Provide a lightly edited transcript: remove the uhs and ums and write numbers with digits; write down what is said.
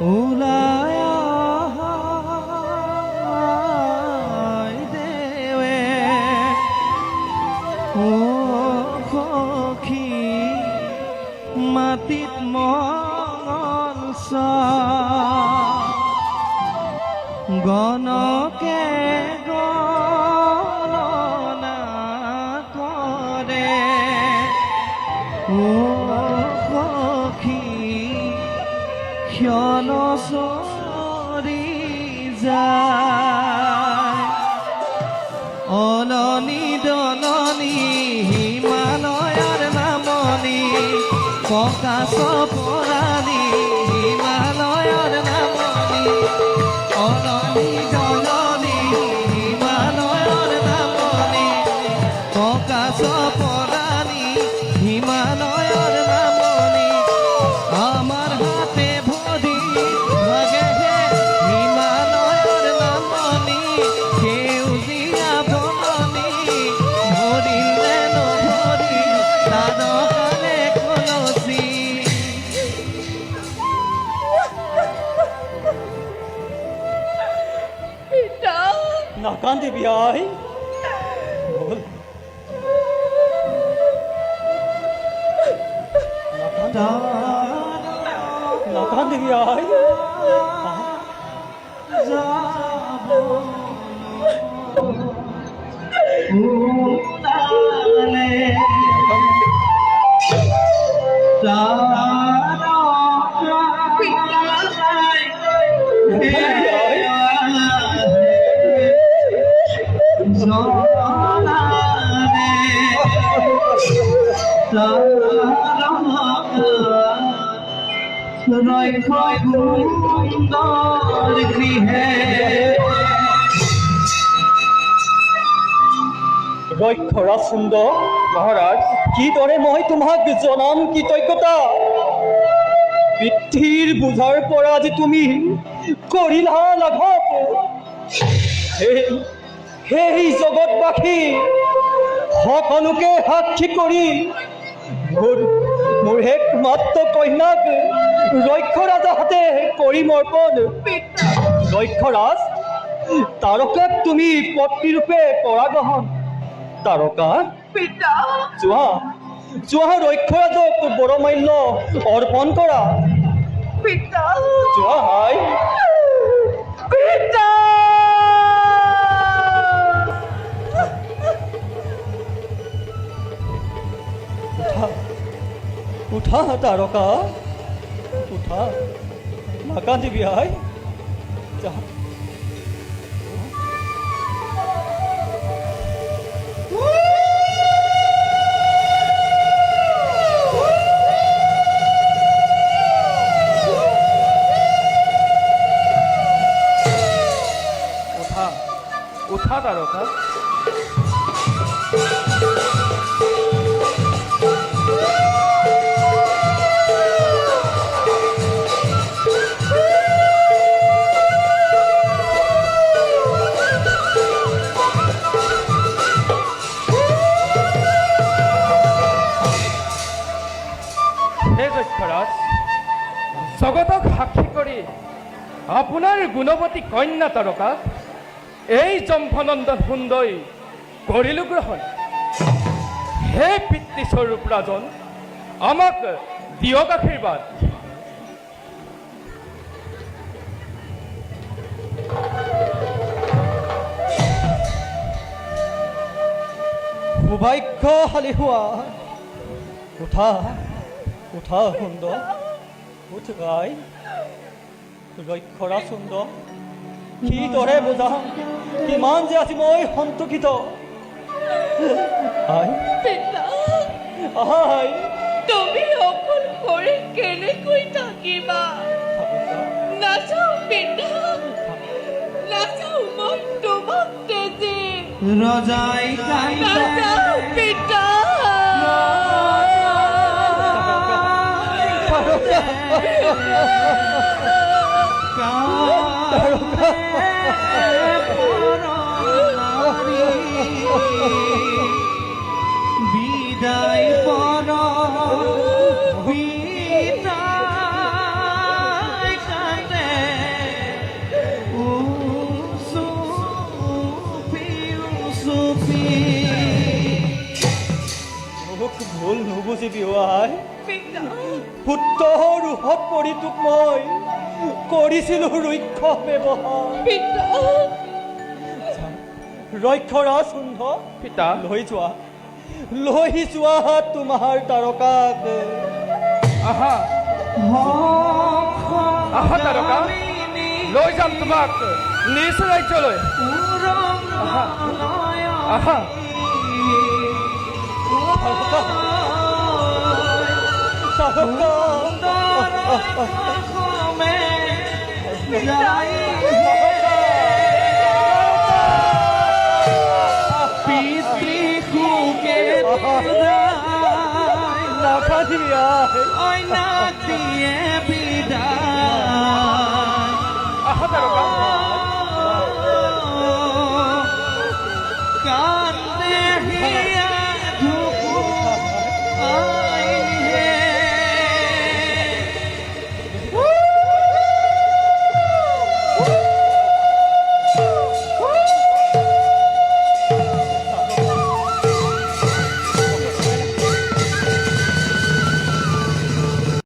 ওলাই দেৱে ও সখী মাটিত মঙল গণকে গণনা কৰে ও সখী ক্ষণ চৰি যায় অলনি দলনি হিমালয়ৰ নামনি প্ৰকাশ পৰাণী হিমালয়ৰ নামনি অলনি দলনি হিমালয়ৰ নামনি প্ৰকাশ পৰাণী হিমালয়ৰ নামনি আমাৰ হাতে ভৰি ভাগেহে হিমালয়ৰ নামনি সেউজীয়া বননি ভৰিলে নভৰি তাৰকালে কলচি নাকান্দিবি আই নাকান্দিবি আই ৰক্ষৰাজ সুন্দৰ মহাৰাজ কিদৰে মই তোমাক জনাম কৃতজ্ঞতা পিতৃৰ বোজাৰ পৰা আজি তুমি কৰিলা লাঘৱ সেই জগতবাসী সকলোকে সাক্ষী কৰি মোৰ একমাত্ৰ কন্যাক ৰক্ষৰাজৰ হাতে কৰিম অৰ্পণ ৰক্ষৰাজ তাৰকাক তুমি পত্নীৰূপে কৰা গ্ৰহণ তাৰকা যোৱা ৰক্ষৰাজক বৰমাল্য অৰ্পণ কৰা যোৱা হাই উঠা তাৰকা উঠা নাকান্দিবি আই যা উঠা তাৰকা জগতক সাক্ষী কৰি আপোনাৰ গুণৱতী কন্যা তাৰকা এই জম্ভনন্দন সুন্দৰী কৰিলো গ্ৰহণ হে পিতৃস্বৰূপ ৰাজন আমাক দিয়ক আশীৰ্বাদ সৌভাগ্যশালী হোৱা উঠা উঠা সুন্দৰ উঠ গাই ৰক্ষৰাজ সুন্দৰ কিদৰে বুজা কিমান যে আজি মই সন্তোষিত তুমি অকলশৰে কেনেকৈ থাকিবা নাচাও পিতা নাচাও মই তোমাক তেজে ৰজাই নাচাও পিতা বিদায় পৰ আই পিতা পুত্ৰৰ ৰোহত পৰি তোক মই কৰিছিলোঁ ৰক্ষ ব্যৱহাৰ পিতা ৰক্ষৰা চুন্ধ পিতা লৈ যোৱা তোমাৰ তাৰকাক আহা আহা তাৰকা লৈ যাম তোমাক নিজ ৰাজ্যলৈ আহা আহা আহা তাৰকা কান্দে হিয়া